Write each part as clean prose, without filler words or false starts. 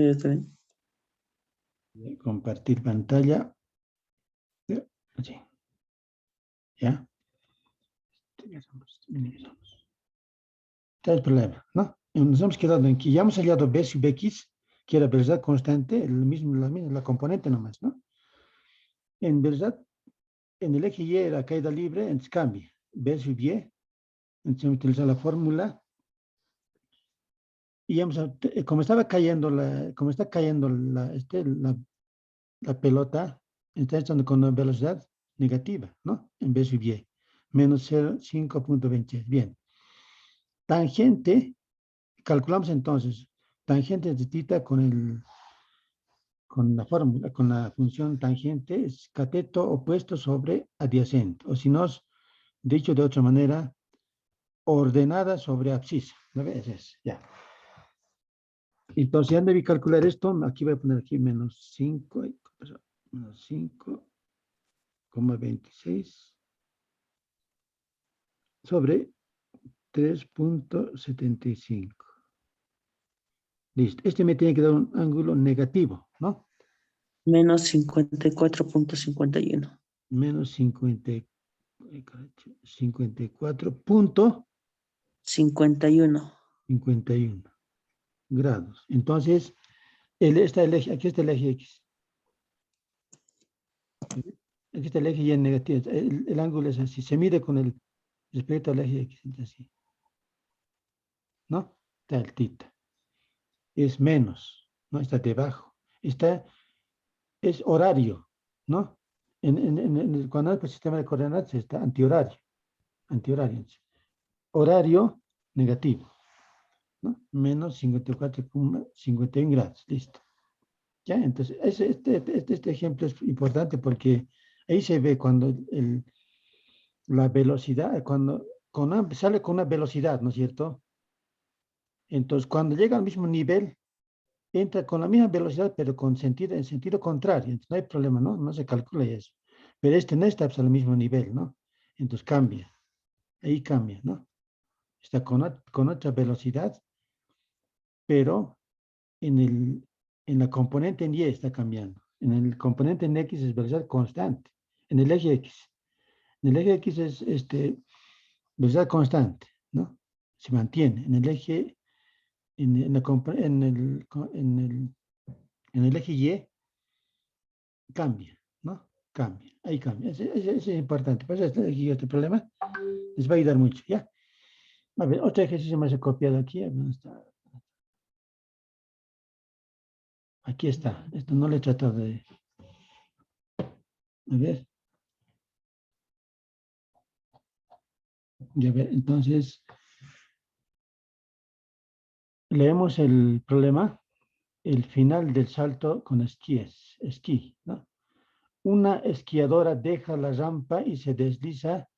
está bien. Compartir pantalla. Así. ¿Ya? Está el problema, ¿no? Nos hemos quedado en que ya hemos hallado B sub X, que era velocidad constante, la componente nomás, ¿no? En verdad, en el eje Y la caída libre, entonces cambia. B sub Y, entonces utilizar la fórmula. Y como está cayendo la pelota, está estando con una velocidad negativa, ¿no? En B sub Y, menos 5.20. Bien. Tangente, calculamos entonces, tangente de θ con la fórmula, con la función tangente, es cateto opuesto sobre adyacente, o si no, dicho de otra manera, ordenada sobre abscisa. ¿Lo ves? Ya. Entonces, ya debí calcular esto. Aquí voy a poner aquí menos 5, menos 5,26 sobre 3.75. Listo. Este me tiene que dar un ángulo negativo, ¿no? Menos 54.51. Menos 54.51 51. grados. Entonces, aquí está el eje X. Aquí está el eje Y en negativo. El ángulo es así. Se mide con el respecto al eje X. Es así. ¿No? Está el θ. Es menos, ¿no? Está debajo. Es horario, ¿no? Cuando es el sistema de coordenadas está antihorario. Horario negativo, ¿no? Menos 54,51 grados. Listo. ¿Ya? Entonces, este ejemplo es importante porque ahí se ve cuando la velocidad, sale con una velocidad, ¿no es cierto? Entonces, cuando llega al mismo nivel, entra con la misma velocidad, pero en sentido contrario. Entonces, no hay problema, ¿no? No se calcula eso. Pero este no está pues, al mismo nivel, ¿no? Entonces cambia. Ahí cambia, ¿no? Está con otra velocidad, pero en la componente en Y está cambiando. En el componente en X es velocidad constante. En el eje X. En el eje X es velocidad constante, ¿no? Se mantiene. En el eje, en el eje Y cambia, ¿no? Cambia, ahí cambia. Ese es importante. Pues este problema les va a ayudar mucho, ¿ya? A ver, otro ejercicio más he copiado aquí. ¿Dónde está? Aquí está. Esto no le he tratado de... A ver. Ya ver, entonces, leemos el problema. El final del salto con esquí, ¿no? Una esquiadora deja la rampa y se desliza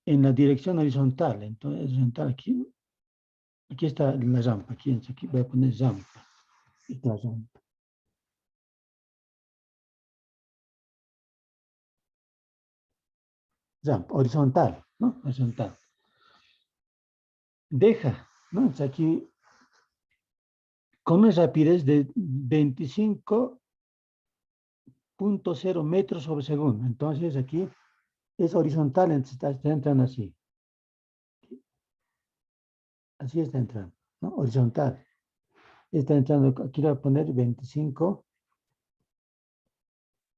en la dirección horizontal. Entonces, horizontal aquí está la rampa. Aquí voy a poner rampa. Esta rampa. Rampa, horizontal, ¿no? Horizontal. Deja, ¿no? Entonces aquí con una rapidez de 25.0 metros sobre segundo. Entonces aquí es horizontal, entonces está entrando así. Así está entrando, ¿no? Horizontal. Está entrando, aquí voy a poner 25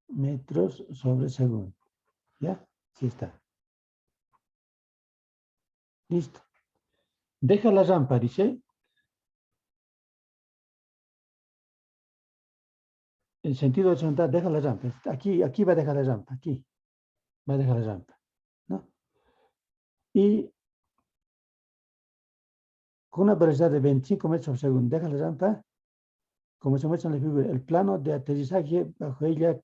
metros sobre segundo. ¿Ya? Así está. Listo. Deja la rampa, dice. En sentido horizontal, deja la rampa. Aquí va a dejar la rampa, aquí. Va a dejar la rampa, ¿no? Y con una velocidad de 25 metros por segundo, deja la rampa, como se muestra en la figura. El plano de aterrizaje bajo ella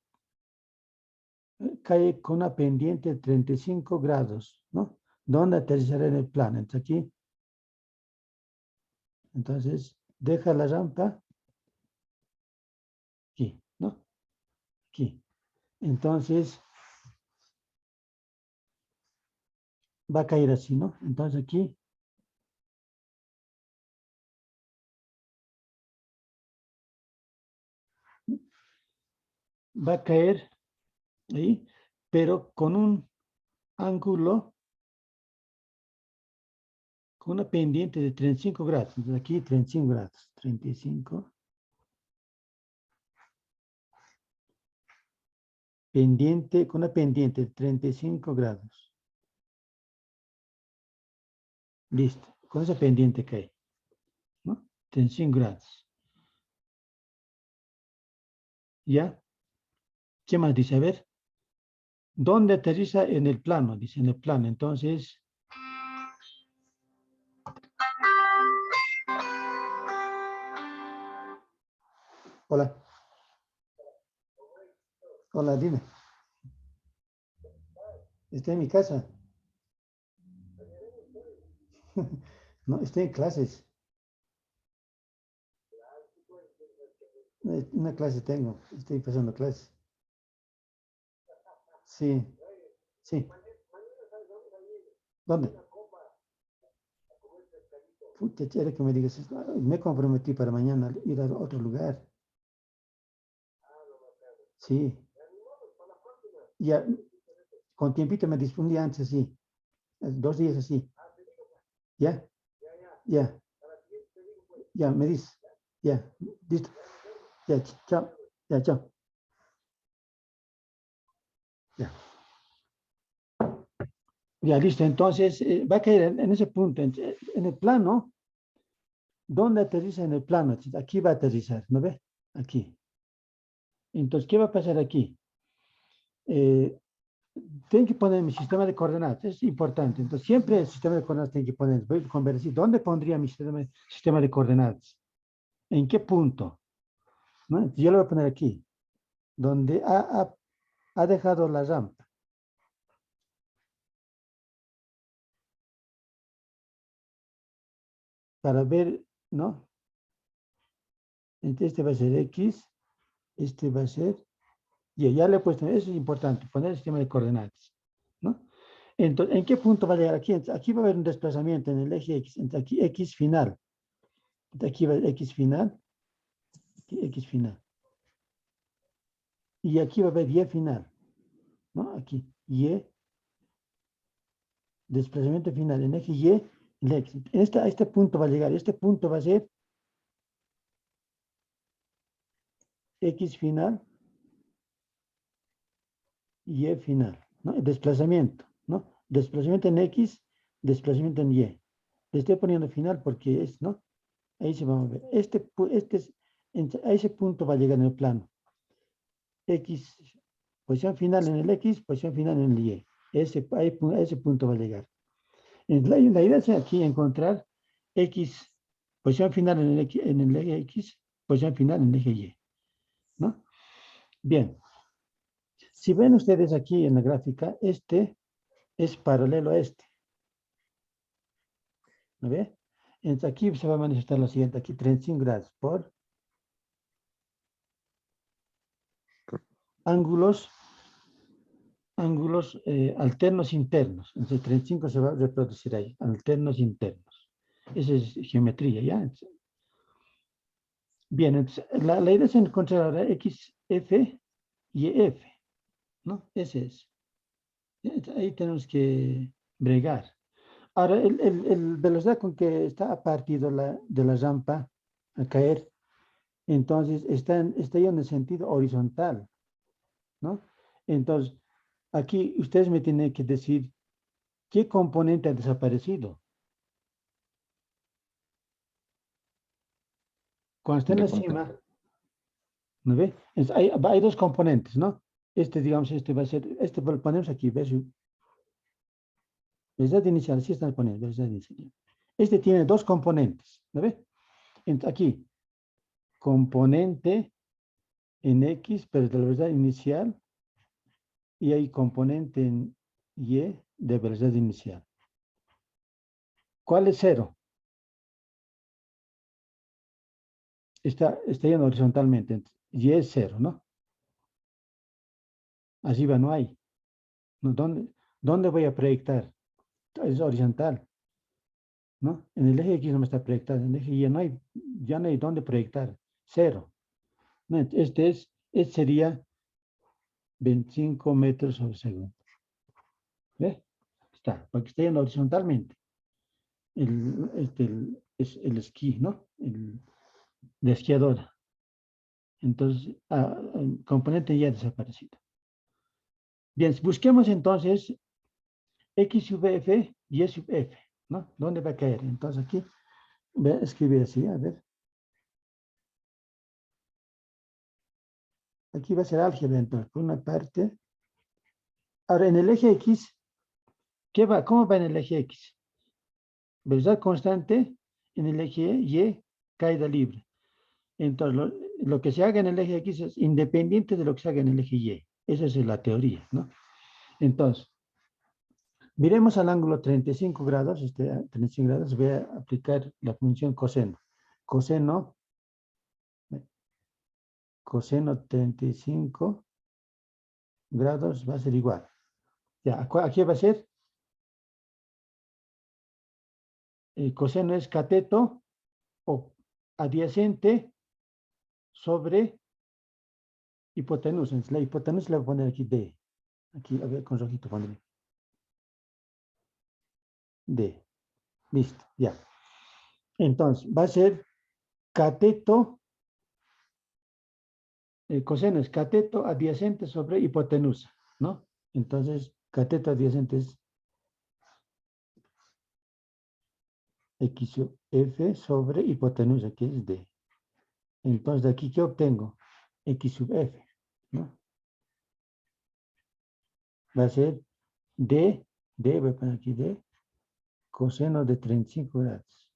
cae con una pendiente de 35 grados, ¿no? ¿Dónde aterrizará en el plano? Entonces, deja la rampa aquí, ¿no? Aquí. Entonces, va a caer así, ¿no? Entonces aquí va a caer ahí, pero con un ángulo, con una pendiente de 35 grados. Entonces aquí 35 grados, 35. Pendiente, con una pendiente de 35 grados. Listo, con esa pendiente cae, ¿no? 35 grados. ¿Ya? ¿Qué más dice? A ver, ¿dónde aterriza? En el plano, dice, en el plano. Entonces, hola. Hola, dime. Estoy en mi casa. No, estoy en clases. Una clase tengo. Estoy pasando clases. Sí, sí. ¿Dónde? Puta, chévere que me digas esto. Me comprometí para mañana ir a otro lugar. Sí. Ya, con tiempito me dispuse un día antes, sí. 2 días así. ¿Ya? Ya. Ya, me dices. Ya. Listo. Ya, chao. Ya, chao. Ya. Ya, listo. Entonces, va a caer en ese punto, en el plano. ¿Dónde aterriza en el plano? Aquí va a aterrizar, ¿no ve? Aquí. Entonces, ¿qué va a pasar aquí? Eh, Tengo que poner mi sistema de coordenadas, es importante. Entonces, siempre el sistema de coordenadas tiene que poner, voy a convertir, ¿dónde pondría mi sistema de coordenadas? ¿En qué punto? ¿No? Yo lo voy a poner aquí, donde ha dejado la rampa. Para ver, ¿no? Entonces, este va a ser X, este va a ser Y. Ya le he puesto, eso es importante, poner el sistema de coordenadas, ¿no? Entonces, ¿en qué punto va a llegar aquí? Aquí va a haber un desplazamiento en el eje X, entre aquí X final. Aquí va X final, aquí X final. Y aquí va a haber Y final, ¿no? Aquí, Y, desplazamiento final en eje Y, en X. A este punto va a llegar, este punto va a ser X final, Y final, ¿no? El desplazamiento, ¿no? Desplazamiento en X, desplazamiento en Y. Le estoy poniendo final porque es, ¿no? Ahí se va a ver. A ese punto va a llegar en el plano. X, posición final en el X, posición final en el Y. A ese punto va a llegar. La idea es aquí encontrar X, posición final en el eje X, posición final en el eje Y. ¿No? Bien. Si ven ustedes aquí en la gráfica, este es paralelo a este. ¿No ve? Entonces aquí se va a manifestar lo siguiente, aquí 35 grados por ángulos alternos internos. Entonces 35 se va a reproducir ahí, alternos internos. Esa es geometría, ¿ya? Bien, entonces la idea es encontrar ahora XF y F, ¿no? Ese es. Entonces, ahí tenemos que bregar. Ahora, el velocidad con que está a partir de la rampa a caer, entonces está yendo en sentido horizontal, ¿no? Entonces, aquí ustedes me tienen que decir qué componente ha desaparecido. Cuando está en la cima, ¿no ve? Hay dos componentes, ¿no? Digamos, este va a ser, lo ponemos aquí, ¿ves? Velocidad inicial, sí están poniendo, velocidad inicial. Este tiene dos componentes, ¿no ve? Entonces, aquí, componente en X, pero de la velocidad inicial, y hay componente en Y de velocidad inicial. ¿Cuál es cero? Está yendo horizontalmente. Y es cero, ¿no? Arriba no hay. ¿No? ¿Dónde voy a proyectar? Es horizontal, ¿no? En el eje X no me está proyectado. En el eje Y ya no hay dónde proyectar. Cero. ¿No? Este sería 25 metros sobre segundo. ¿Ve? Está, porque está yendo horizontalmente. Es el esquí, ¿no? La esquiadora. Entonces, el componente ya ha desaparecido. Bien, busquemos entonces X sub F y Y sub F, ¿no? ¿Dónde va a caer? Entonces aquí, voy a escribir así, a ver. Aquí va a ser álgebra, entonces, por una parte. Ahora, en el eje X, ¿cómo va en el eje X? Velocidad constante, en el eje Y, caída libre. Entonces, lo que se haga en el eje X es independiente de lo que se haga en el eje Y. Esa es la teoría, ¿no? Entonces, miremos al ángulo 35 grados, 35 grados, voy a aplicar la función coseno. Coseno 35 grados va a ser igual. Ya, aquí va a ser, el coseno es cateto o adyacente sobre hipotenusa. La hipotenusa la voy a poner aquí D. Aquí, a ver, con rojito pondré. D. Listo, ya. Entonces, va a ser cateto, el coseno es cateto adyacente sobre hipotenusa, ¿no? Entonces, cateto adyacente es X sub F sobre hipotenusa, que es D. Entonces, de aquí, ¿qué obtengo? X sub F, ¿no? Va a ser D, voy a poner aquí D, coseno de 35 grados,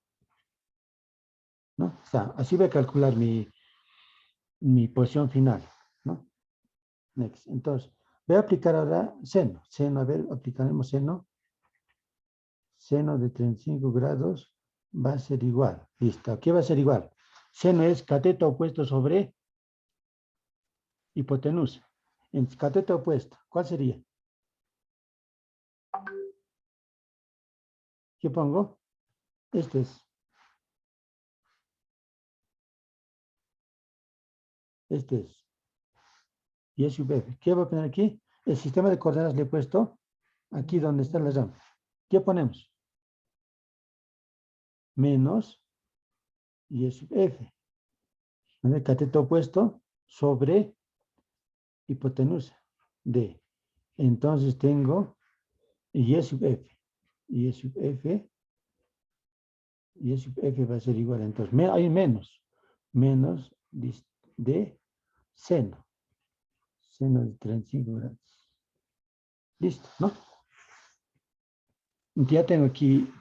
¿no? Está, así voy a calcular mi posición final, ¿no? Next. Entonces, voy a aplicar ahora seno. Seno, a ver, aplicaremos seno. Seno de 35 grados va a ser igual. Listo, ¿qué va a ser igual? Seno es cateto opuesto sobre hipotenusa. En cateto opuesto, ¿cuál sería? ¿Qué pongo? Este es. Este es. Y es sub F. ¿Qué voy a poner aquí? El sistema de coordenadas le he puesto aquí donde está la rampa. ¿Qué ponemos? Menos y es sub F. El cateto opuesto sobre hipotenusa D. Entonces tengo y sub F. Y sub F. Y sub F va a ser igual. Entonces, hay menos. Menos de seno. Seno de 35 grados. Listo, ¿no? Ya tengo aquí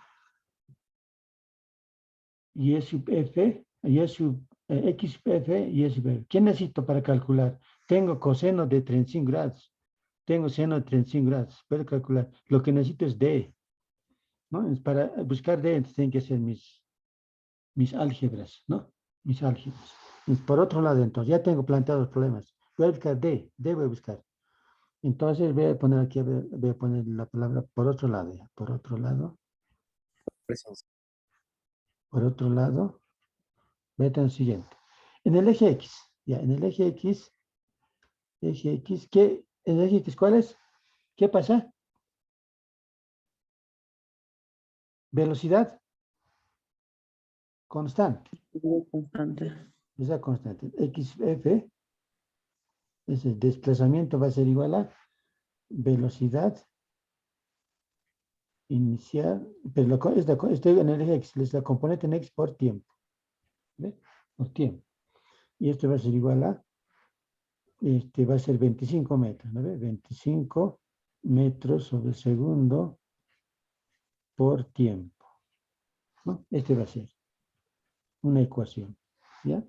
y sub F, y sub X sub F y sub F. ¿Qué necesito para calcular? Tengo coseno de 35 grados. Tengo seno de 35 grados. Puedo calcular. Lo que necesito es D. ¿No? Para buscar D, entonces tienen que ser mis álgebras, ¿no? Mis álgebras. Y por otro lado, entonces, ya tengo planteados los problemas. Voy a buscar D voy a buscar. Entonces voy a poner aquí, voy a poner la palabra por otro lado, ya. Por otro lado. Por otro lado, voy a tener el siguiente. En el eje X, ya, en el eje X, en el eje X, ¿cuál es? ¿Qué pasa? Velocidad constante. Constante. Esa constante. XF, ese desplazamiento va a ser igual a velocidad inicial, pero estoy en el eje X, es la componente en X por tiempo. ¿Ve? Por tiempo. Y esto va a ser igual a, va a ser 25 metros, ¿no ve? 25 metros sobre segundo por tiempo, ¿no? Este va a ser una ecuación, ¿ya?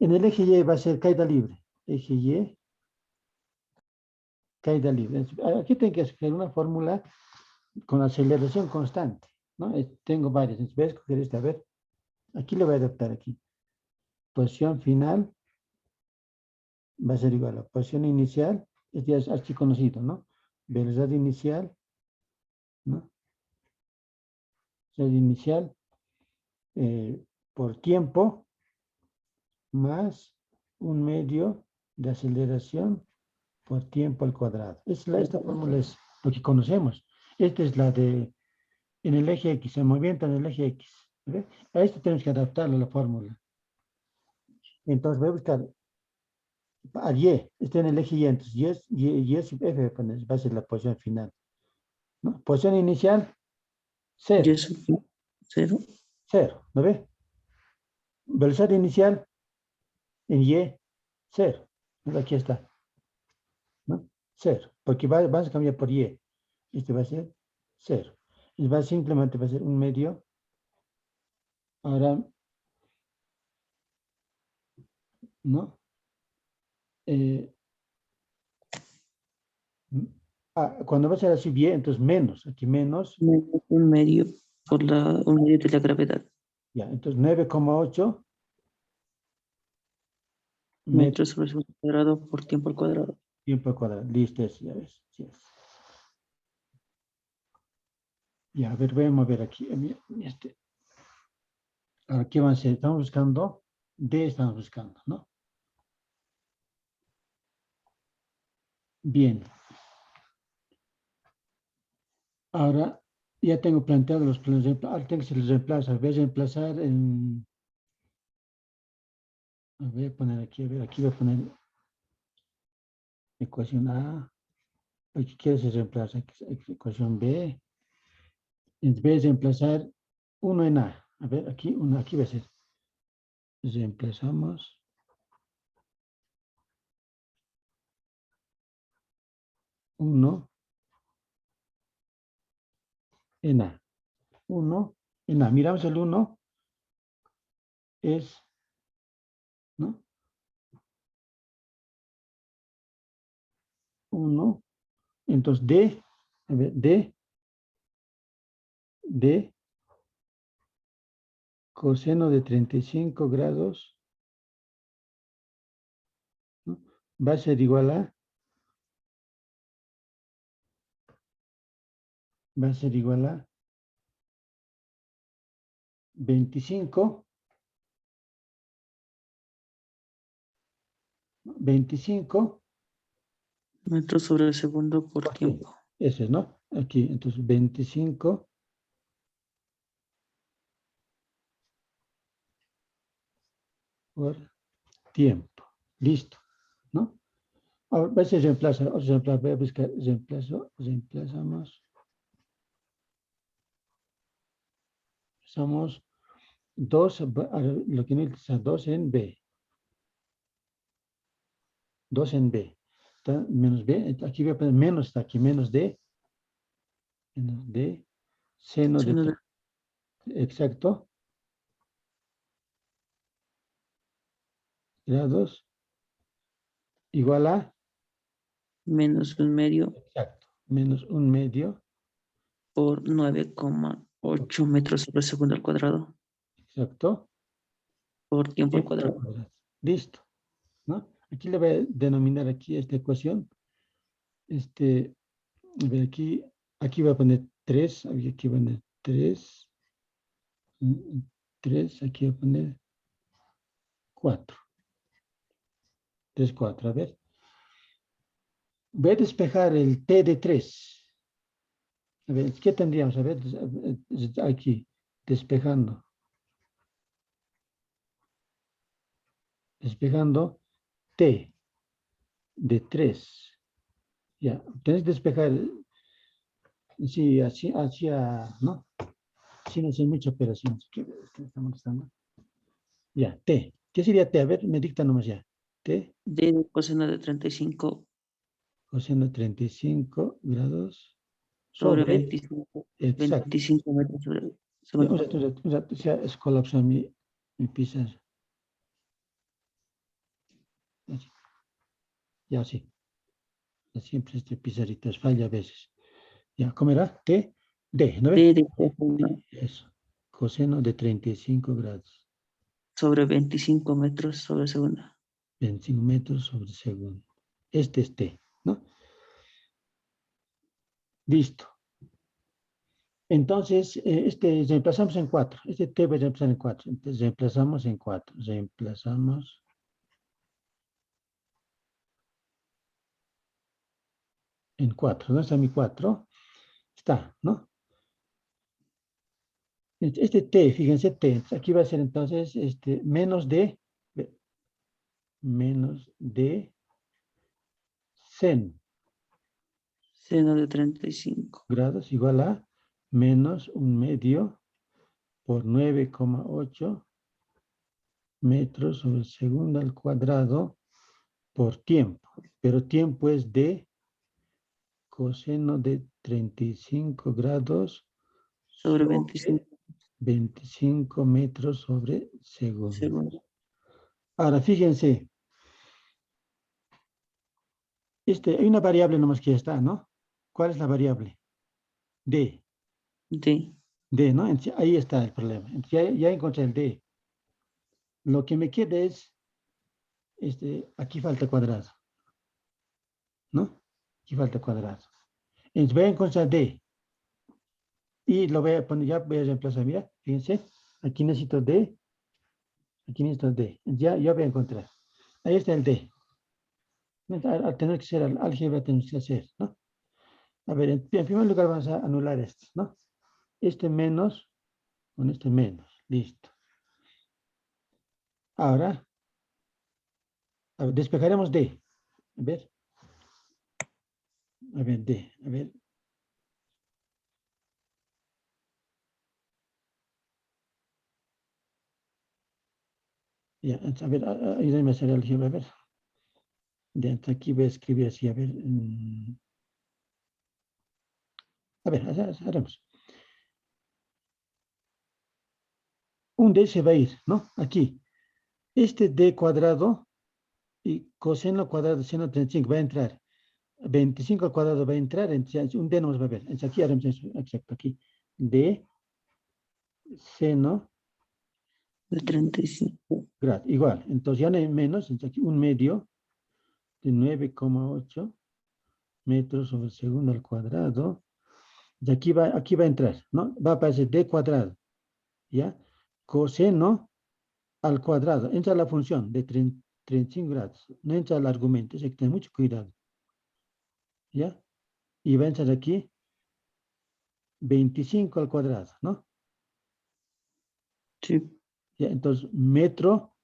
En el eje Y va a ser caída libre. Eje Y, caída libre. Aquí tengo que escoger una fórmula con aceleración constante, ¿no? Tengo varias. Entonces voy a escoger esta. A ver, aquí le voy a adaptar aquí. Posición final va a ser igual a posición inicial. Este ya es archiconocido, ¿no? Velocidad inicial, ¿no? Velocidad inicial por tiempo más un medio de aceleración por tiempo al cuadrado. Esta fórmula es lo que conocemos. Esta es la de en el eje X, el movimiento en el eje X. ¿Ve? A esto tenemos que adaptarlo a la fórmula. Entonces voy a buscar a Y, está en el eje Y, entonces Y es F, va a ser la posición final. ¿No? Posición inicial, Y 0, es 0. 0, ¿no ve? Velocidad inicial en Y, 0. Aquí está, ¿no? 0, porque vas a cambiar por Y. Este va a ser 0. Y simplemente va a ser un medio. Ahora, ¿no? Cuando va a ser así bien, entonces menos, aquí menos, Menos un medio por un medio de la gravedad. ya, entonces 9,8 Metros sobre segundo al cuadrado por tiempo al cuadrado. tiempo al cuadrado. Listo, eso, ya ves. Sí es. Ya, a ver, vamos a ver aquí. Ahora, ¿qué va a ser? Estamos buscando, D estamos buscando, ¿no? Bien. Ahora, ya tengo planteado los planos de ahora tengo que se los reemplaza. Voy a reemplazar en... Voy a poner aquí, a ver, aquí voy a poner ecuación A. Aquí quiero se reemplaza ecuación B. En vez de reemplazar 1 en A. A ver, aquí va a ser. Reemplazamos 1 en A. 1 en A. Miramos el 1 es, ¿no? 1. Entonces D, a ver, D coseno de 35 grados, ¿no? Va a ser igual a, va a ser igual a 25 Metros sobre segundo por por tiempo. tiempo. Ese, ¿no? Aquí, entonces 25 por tiempo. Listo, ¿no? Ahora, va a ser reemplaza, voy a buscar reemplazamos. Somos 2, lo que necesita 2 en B. 2 en B. Está menos B, aquí voy a poner menos, está aquí, menos D, seno de, exacto, grados, igual a, Menos un medio exacto, menos un medio, por 9,8 metros sobre segundo al cuadrado exacto, por tiempo al tiempo al cuadrado. cuadrado. Listo, ¿no? Aquí le voy a denominar aquí esta ecuación. A ver, aquí voy a poner 3, aquí voy a poner 3, 3, aquí voy a poner 4. 3, 4, a ver. Voy a despejar el T de 3. A ver, ¿qué tendríamos? A ver, aquí, despejando. Despejando T de 3. Ya, tienes que despejar, sí, así, ¿no? Sin hacer mucha operación. ¿Qué me está molestando? Ya, T. ¿Qué sería T? A ver, me dicta nomás ya. T, D de coseno de 35 coseno 35 grados sobre sobre, 25, exacto. 25 metros sobre Ya, segundo. ya es colapsado mi pizarra. Así. Ya, sí. Siempre este pizarritas falla a veces. Ya, ¿cómo era? T, D, ¿no ve? D de coseno Eso. Coseno de 35 grados. sobre 25 metros sobre segundo. 25 metros sobre segundo. Este es T, ¿no? Listo. Entonces, reemplazamos en 4. Este T va a reemplazar en 4. Entonces, reemplazamos en 4. Reemplazamos en 4. ¿Dónde está mi 4? Está, ¿no? Este t, fíjense, t. Aquí va a ser entonces menos de seno. Seno de 35. Grados igual a menos 1/2 por 9,8 metros sobre segundo al cuadrado por tiempo. Pero tiempo es de coseno de 35 grados Sobre sobre 25 25 metros sobre segundo. segundos. Ahora, fíjense, hay una variable nomás que ya está, ¿no? ¿Cuál es la variable? D. D. D, ¿no? Ahí está el problema. Entonces, ya encontré el D. Lo que me queda es, aquí falta cuadrado, ¿no? Aquí falta cuadrado. Entonces voy a encontrar D. Y lo voy a poner, ya voy a reemplazar, mira, fíjense. Aquí necesito D. Aquí necesito D. Ya voy a encontrar. Ahí está el D. Al tener que ser álgebra, tenemos que hacer, ¿no? A ver, en primer lugar vamos a anular esto, ¿no? Este menos con este menos. Listo. Ahora, a ver, despejaremos D. A ver. A ver, D. A ver. Ya, a ver, ayúdame a hacer el álgebra, a ver. Ya, aquí voy a escribir así, a ver. A ver, haremos. Un D se va a ir, ¿no? Aquí. Este D cuadrado y coseno cuadrado de seno 35 va a entrar. 25 al cuadrado va a entrar, entonces un D nos va a ver. Entonces aquí haremos eso, exacto, aquí. D seno De 35. grado, igual. Entonces ya no hay menos, entonces aquí 1/2 de 9,8 metros sobre segundo al cuadrado. Y aquí va a entrar, ¿no? Va a aparecer D cuadrado, ¿ya? Coseno al cuadrado. Entra la función de 35 grados. No entra el argumento, hay que tener mucho cuidado, ¿ya? Y va a entrar aquí 25 al cuadrado, ¿no? Sí. ¿Ya? Entonces, metro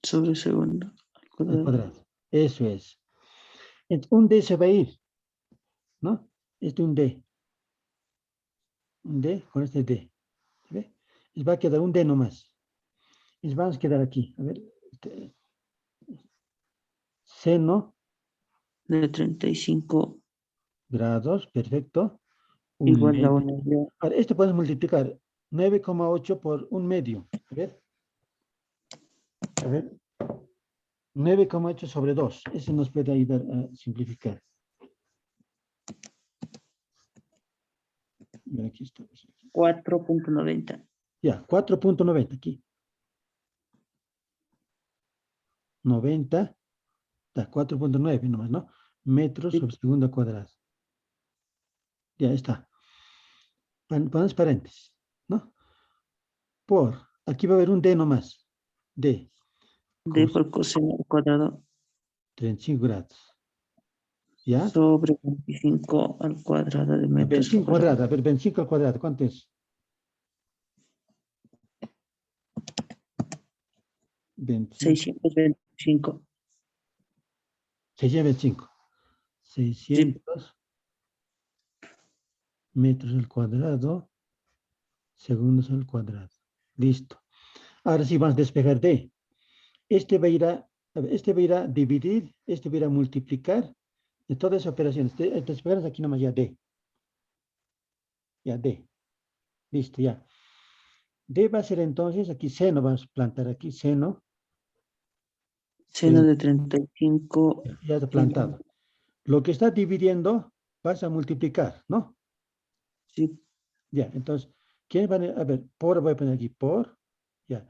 Sobre segundo al al cuadrado. cuadrado. Eso es. Entonces, un D se va a ir, ¿no? Un D. Un D con este D. ¿Ve? Les va a quedar un D nomás. Les vamos a quedar aquí. A ver. Seno De 35 grados, perfecto. Un igual a medio. 1. Ahora, podemos multiplicar 9,8 por 1/2. A ver, 9,8 sobre 2. Eso nos puede ayudar a simplificar. Mira, aquí está. 4.90. Ya, 4,90 aquí. 90, da 4,9 nomás, ¿no? Metros sobre segundo cuadrado. Ya está. Ponemos paréntesis, ¿no? Aquí va a haber un D nomás. D. D por coseno al cuadrado 35 grados. ¿Ya? sobre 25 al cuadrado de metros 25 cuadrados. cuadrado. A ver, 25 al cuadrado. ¿Cuánto es? 25. 625. 625. Sí. 600 metros al cuadrado, segundos al cuadrado. Listo. Ahora sí vamos a despejar D. Va a ir a dividir, va a ir a multiplicar de todas las operaciones. Despejamos aquí nomás ya D. Ya D. Listo, ya. D va a ser entonces, aquí seno, vamos a plantar aquí seno. Seno de 35 Ya está igual. plantado. Lo que está dividiendo vas a multiplicar, ¿no? Sí. Ya, entonces, ¿quién va a ver? Voy a poner aquí por, ya.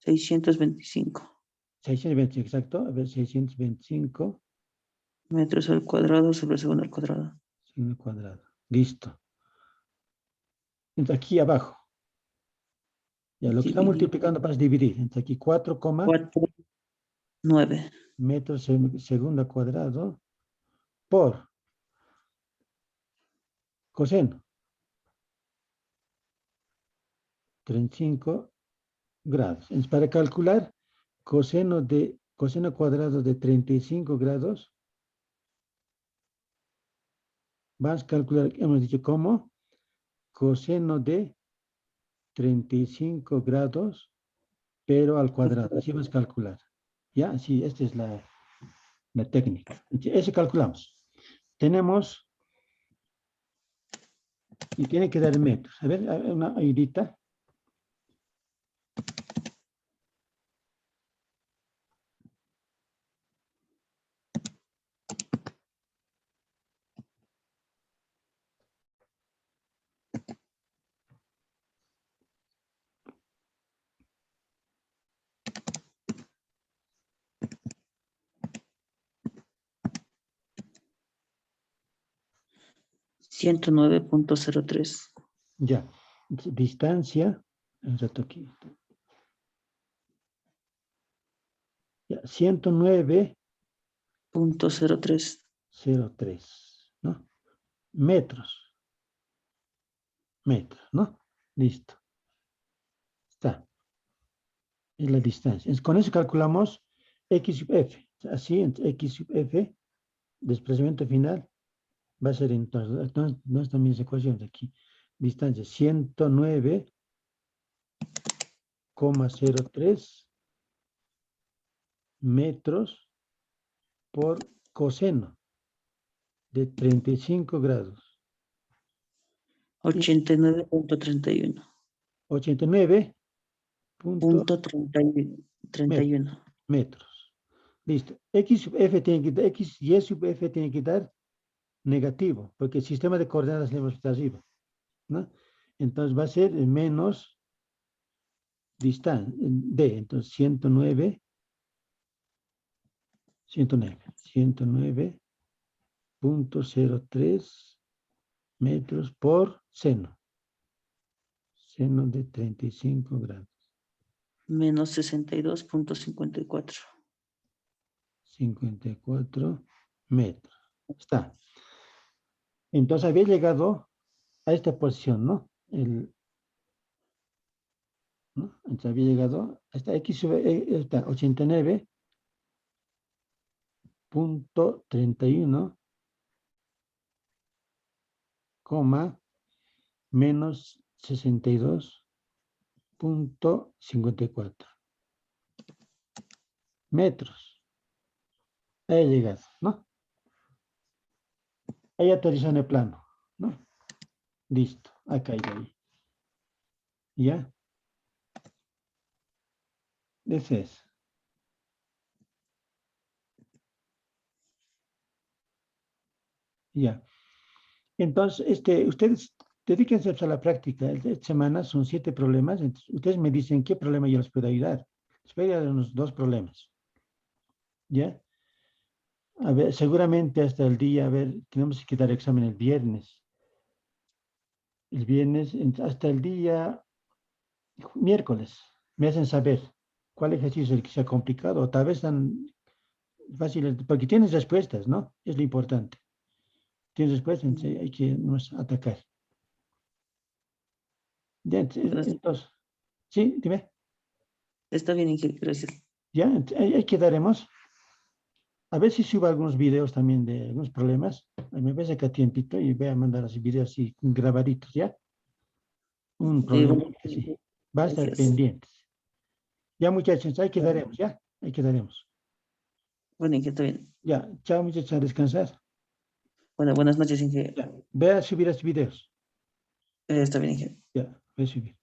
625 625, exacto. A ver, 625 metros al cuadrado sobre segundo al cuadrado. segundo cuadrado. Listo. Entonces, aquí abajo. Ya, lo que está Dividir multiplicando vas a dividir. Entonces, aquí 4, 4, 9. metros segundo al cuadrado por coseno. 35 grados. Entonces, para calcular coseno cuadrado de 35 grados, vas a calcular, hemos dicho, como coseno de 35 grados, pero al cuadrado. Así vas a calcular. ¿Ya? Así, esta es la técnica. Eso calculamos. Tenemos, y tiene que dar en metros. A ver, una ayudita. Ciento nueve punto cero tres. Ya. Distancia. Un rato aquí. Ya, 109.03, Punto 03. ¿no? Metros, ¿no? Listo. Está. Es la distancia. Con eso calculamos X sub F. Así, X sub F, desplazamiento final, va a ser entonces, no están mis ecuaciones aquí. Distancia 109,03 metros por coseno de 35 grados. 89.31. 89 Punto 31. metros. Listo. X sub F tiene que dar, X y sub F tiene que dar negativo, porque el sistema de coordenadas le hemos puesto arriba, ¿no? Entonces va a ser menos distancia, D, entonces 109.03 metros por seno de 35 grados. Menos 62.54. 54 metros. Está. Entonces había llegado a esta posición, ¿no? ¿no? Entonces había llegado hasta X está 89.31, menos 62.54 metros. Ahí ha llegado, ¿no? Ahí aterrizó en el plano, ¿no? Listo, ha caído ahí. ¿Ya? Ese es. Ya. Entonces, ustedes dedíquense a la práctica. Esta semana son 7 problemas. Entonces, ustedes me dicen qué problema yo les puedo ayudar. Les voy a ayudar unos 2 problemas. ¿Ya? A ver, seguramente hasta el día, a ver, tenemos que dar examen el viernes. El viernes, hasta el día miércoles, me hacen saber cuál ejercicio es el que sea complicado, o tal vez tan fáciles, porque tienes respuestas, ¿no? Es lo importante. Tienes respuestas, entonces hay que nos atacar. Ya, entonces, sí, dime. Está bien, Inge, gracias. Ya, ahí quedaremos. A ver si subo algunos videos también de algunos problemas. Me ves acá tiempito y voy a mandar así videos así grabaditos, ¿ya? Un problema Bueno, así. Va a estar gracias. pendientes. Ya, muchachos, ahí quedaremos, ¿ya? Ahí quedaremos. Bueno, Inge, está bien. Ya, chao, muchachos, a descansar. Bueno, buenas noches, Inge. Ya, ve a subir estos videos. Está bien, Inge. Ya, voy a subir.